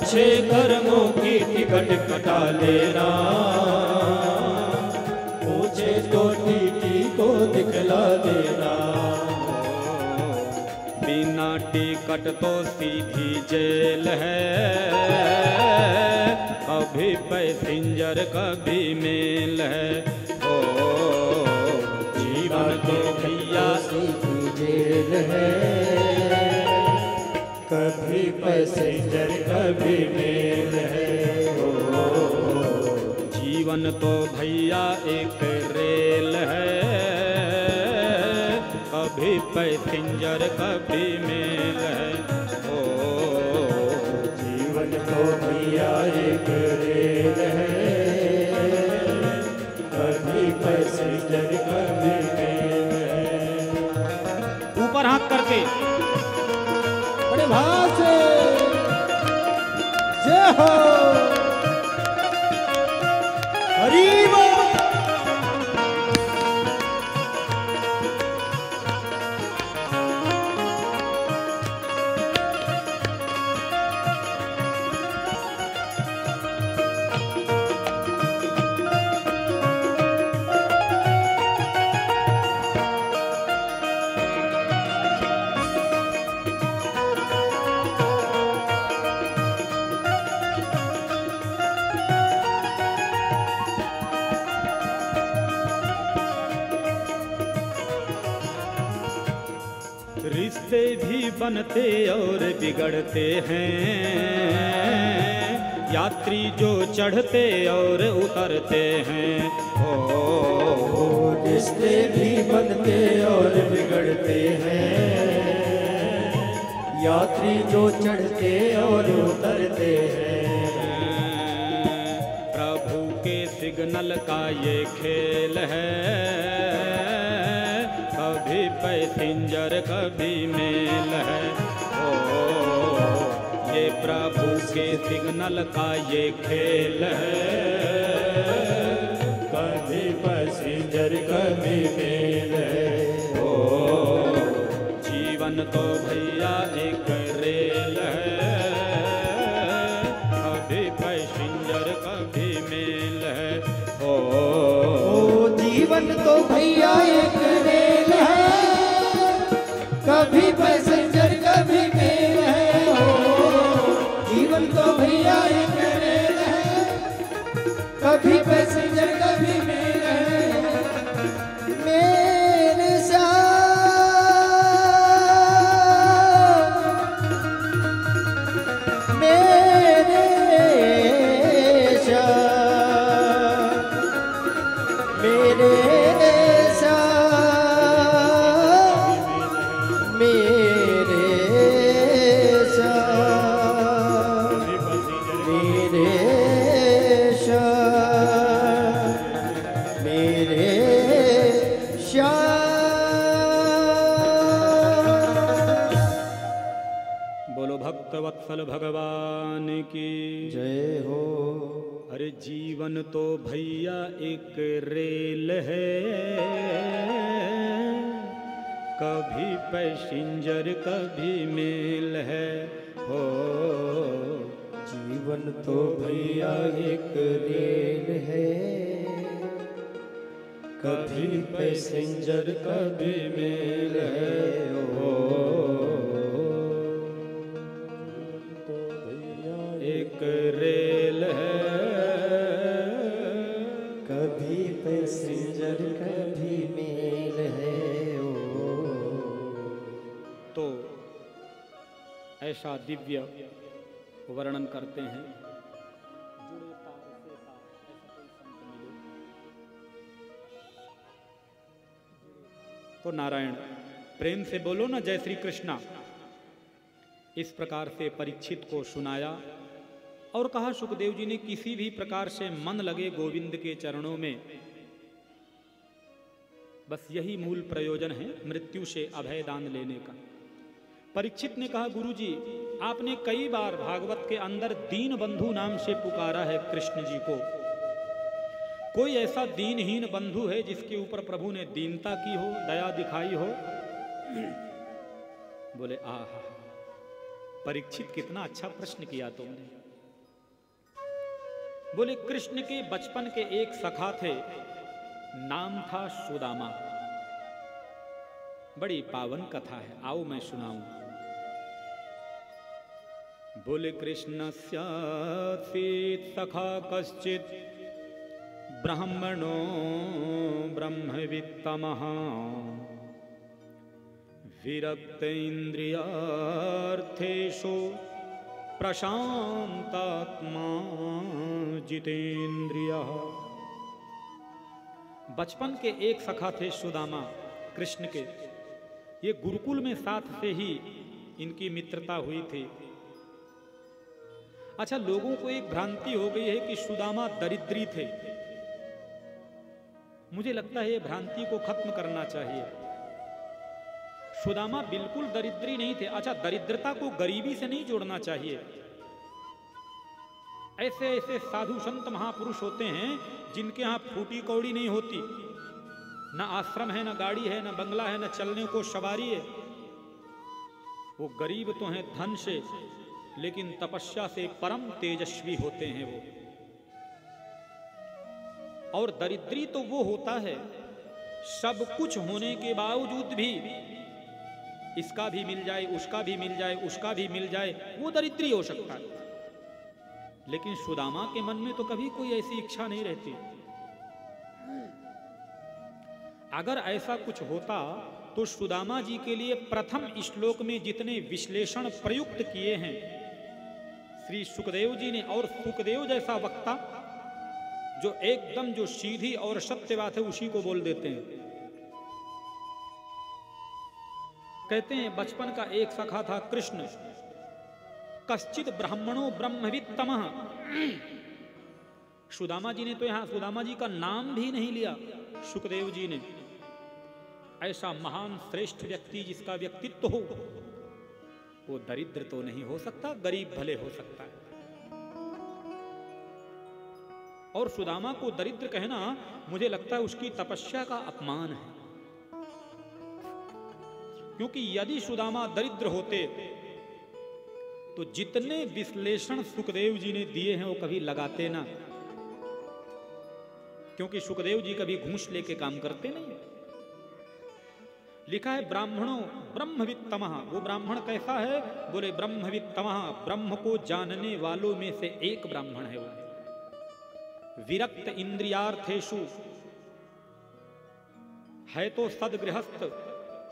अच्छे कर्मों की टिकट कटा लेना, पूछे तो टीटी को दिखला देना। बिना टिकट तो सीधी जेल है, कभी पैसेंजर कभी मेल है। ओ जीवन तो भैया सीधी जेल है, कभी पैसेंजर कभी मेल है। ओ जीवन तो भैया एक रेल है, कभी पैसेंजर कभी मेल है। ओ जीवन तो भैया एक रेल है, कभी पैसेंजर कभी मेल है। ऊपर हाथ करके बड़े भाव से जय हो हरि बोल। रिश्ते भी बनते और बिगड़ते हैं, यात्री जो चढ़ते और उतरते हैं। ओ रिश्ते भी बनते और बिगड़ते हैं, यात्री जो चढ़ते और उतरते हैं। प्रभु के सिग्नल का ये खेल है, कभी पैसेंजर कभी मेल है। ओ ये प्रभु के सिग्नल का ये खेल है, कभी पैसेंजर कभी मेल है। ओ जीवन तो भैया एक रेल है, कभी पैसेंजर कभी मेल है। ओ जीवन तो भैया एक रेल है, कभी पैसेंजर कभी मेल है। ओ जीवन तो भैया एक रेल है, कभी पैसेंजर कभी मेल है। मेरे साथ मेरे साथ मेरे बोलो भक्त वत्सल भगवान की जय हो। अरे जीवन तो भैया एक रेल है, कभी पैसेंजर कभी मेल है। हो जीवन तो भैया एक रेल है, कभी पैसेंजर कभी मेल है। हो एक रेल है, कभी पैसेंजर कभी मेल है। तो ऐसा दिव्य वर्णन करते हैं। जुड़े तार से तार, ऐसा कोई संत मिले तो नारायण प्रेम से बोलो ना जय श्री कृष्णा। इस प्रकार से परीक्षित को सुनाया और कहा सुखदेव जी ने किसी भी प्रकार से मन लगे गोविंद के चरणों में, बस यही मूल प्रयोजन है मृत्यु से अभय दान लेने का। परीक्षित ने कहा गुरुजी आपने कई बार भागवत के अंदर दीन बंधु नाम से पुकारा है कृष्ण जी को, कोई ऐसा दीनहीन बंधु है जिसके ऊपर प्रभु ने दीनता की हो, दया दिखाई हो? बोले आहा, परीक्षित कितना अच्छा प्रश्न किया तुमने। बोले कृष्ण के बचपन के एक सखा थे, नाम था सुदामा। बड़ी पावन कथा है, आओ मैं सुनाऊं। बोले कृष्णस्यासीत् सखा कश्चित् ब्राह्मणो ब्रह्मवित्तमः विरक्त इंद्रियार्थेषु प्रशांतात्मा जितेन्द्रियः। बचपन के एक सखा थे सुदामा कृष्ण के। ये गुरुकुल में साथ से ही इनकी मित्रता हुई थी। अच्छा, लोगों को एक भ्रांति हो गई है कि सुदामा दरिद्री थे। मुझे लगता है ये भ्रांति को खत्म करना चाहिए। सुदामा बिल्कुल दरिद्री नहीं थे। अच्छा, दरिद्रता को गरीबी से नहीं जोड़ना चाहिए। ऐसे ऐसे साधु संत महापुरुष होते हैं जिनके यहाँ फूटी कौड़ी नहीं होती, न आश्रम है, न गाड़ी है, न बंगला है, न चलने को सवारी है। वो गरीब तो हैं धन से, लेकिन तपस्या से परम तेजस्वी होते हैं वो। और दरिद्री तो वो होता है सब कुछ होने के बावजूद भी इसका भी मिल जाए, उसका भी मिल जाए, उसका भी मिल जाए, वो दरिद्री हो सकता है। लेकिन सुदामा के मन में तो कभी कोई ऐसी इच्छा नहीं रहती। अगर ऐसा कुछ होता तो सुदामा जी के लिए प्रथम श्लोक में जितने विश्लेषण प्रयुक्त किए हैं श्री सुखदेव जी ने, और सुखदेव जैसा वक्ता जो एकदम जो सीधी और सत्य बात है उसी को बोल देते हैं। कहते हैं बचपन का एक सखा था कृष्ण, कश्चित ब्राह्मणो ब्रह्मवित्तमः। सुदामा जी ने तो यहां सुदामा जी का नाम भी नहीं लिया सुखदेव जी ने। ऐसा महान श्रेष्ठ व्यक्ति जिसका व्यक्तित्व हो वो दरिद्र तो नहीं हो सकता, गरीब भले हो सकता है। और सुदामा को दरिद्र कहना मुझे लगता है उसकी तपस्या का अपमान है। क्योंकि यदि सुदामा दरिद्र होते तो जितने विश्लेषण सुखदेव जी ने दिए हैं वो कभी लगाते ना। क्योंकि सुखदेव जी कभी घूस लेके काम करते नहीं। लिखा है ब्राह्मणों ब्रह्मवित्तमः। वो ब्राह्मण कैसा है? बोले ब्रह्मवित्तमः, ब्रह्म को जानने वालों में से एक ब्राह्मण है वो। विरक्त इंद्रियार्थेषु, है तो सदगृहस्थ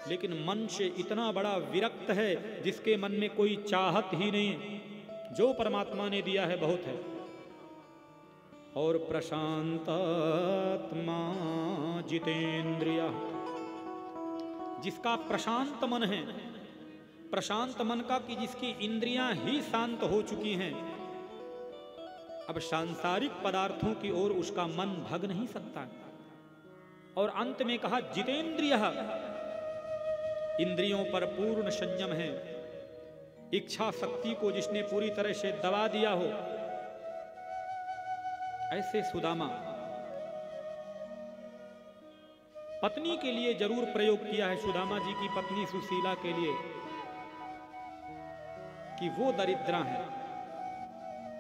लेकिन मन से इतना बड़ा विरक्त है जिसके मन में कोई चाहत ही नहीं। जो परमात्मा ने दिया है बहुत है। और प्रशांतात्मा जितेन्द्रियः, जिसका प्रशांत मन है। प्रशांत मन का कि जिसकी इंद्रियां ही शांत हो चुकी हैं, अब सांसारिक पदार्थों की ओर उसका मन भग नहीं सकता। और अंत में कहा जितेन्द्रियः, इंद्रियों पर पूर्ण संयम है। इच्छा शक्ति को जिसने पूरी तरह से दबा दिया हो, ऐसे सुदामा। पत्नी के लिए जरूर प्रयोग किया है सुदामा जी की पत्नी सुशीला के लिए कि वो दरिद्रा है।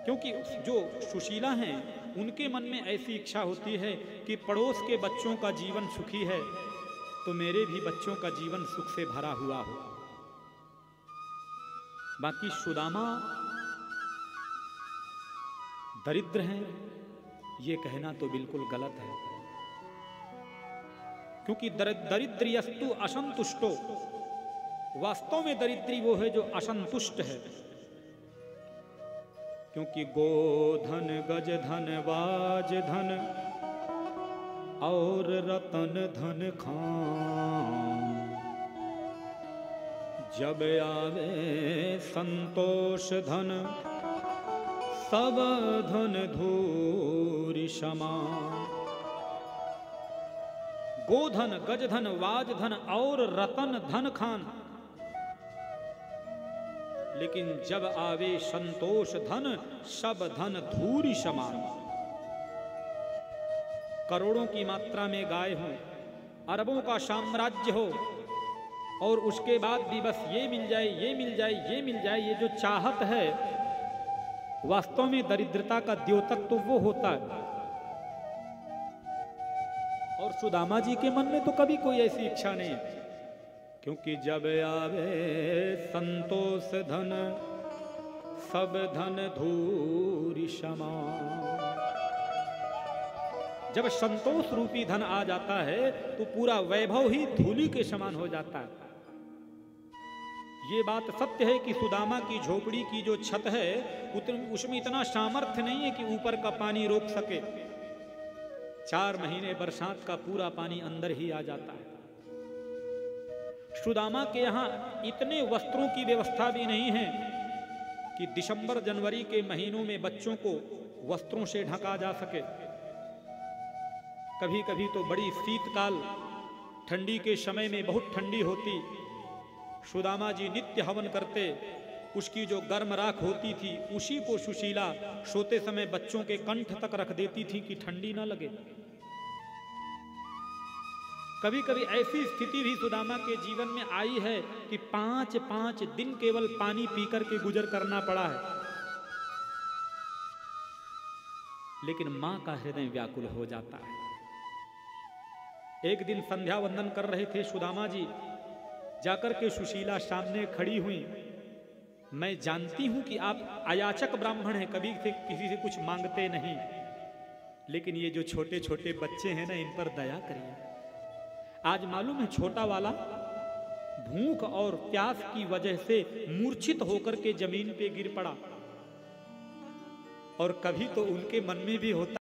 क्योंकि जो सुशीला हैं उनके मन में ऐसी इच्छा होती है कि पड़ोस के बच्चों का जीवन सुखी है तो मेरे भी बच्चों का जीवन सुख से भरा हुआ हो। बाकी सुदामा दरिद्र हैं ये कहना तो बिल्कुल गलत है। क्योंकि दरिद्रियस्तु असंतुष्टो, वास्तव में दरिद्री वो है जो असंतुष्ट है। क्योंकि गोधन गज धन वाज धन और रतन धन खान, जब आवे संतोष धन सब धन धूरि समान। गोधन गजधन वाजधन और रतन धन खान, लेकिन जब आवे संतोष धन सब धन धूरि समान। करोड़ों की मात्रा में गाय हो, अरबों का साम्राज्य हो और उसके बाद भी बस ये मिल जाए, ये मिल जाए, ये मिल जाए, ये जो चाहत है वास्तव में दरिद्रता का द्योतक तो वो होता है। और सुदामा जी के मन में तो कभी कोई ऐसी इच्छा नहीं है, क्योंकि जब आवे संतोष धन सब धन धूरि समान। जब संतोष रूपी धन आ जाता है तो पूरा वैभव ही धूलि के समान हो जाता है। ये बात सत्य है कि सुदामा की झोपड़ी की जो छत है उसमें इतना सामर्थ्य नहीं है कि ऊपर का पानी रोक सके। 4 महीने बरसात का पूरा पानी अंदर ही आ जाता है। सुदामा के यहाँ इतने वस्त्रों की व्यवस्था भी नहीं है कि दिसंबर जनवरी के महीनों में बच्चों को वस्त्रों से ढका जा सके। कभी कभी तो बड़ी शीतकाल ठंडी के समय में बहुत ठंडी होती, सुदामा जी नित्य हवन करते, उसकी जो गर्म राख होती थी उसी को सुशीला सोते समय बच्चों के कंठ तक रख देती थी कि ठंडी ना लगे। कभी कभी ऐसी स्थिति भी सुदामा के जीवन में आई है कि 5-5 दिन केवल पानी पीकर के गुजर करना पड़ा है। लेकिन मां का हृदय व्याकुल हो जाता है। एक दिन संध्या वंदन कर रहे थे सुदामा जी, जाकर के सुशीला सामने खड़ी हुई। मैं जानती हूं कि आप अयाचक ब्राह्मण हैं, कभी से किसी से कुछ मांगते नहीं, लेकिन ये जो छोटे छोटे बच्चे हैं ना, इन पर दया करिए। आज मालूम है छोटा वाला भूख और प्यास की वजह से मूर्छित होकर के जमीन पे गिर पड़ा। और कभी तो उनके मन में भी होता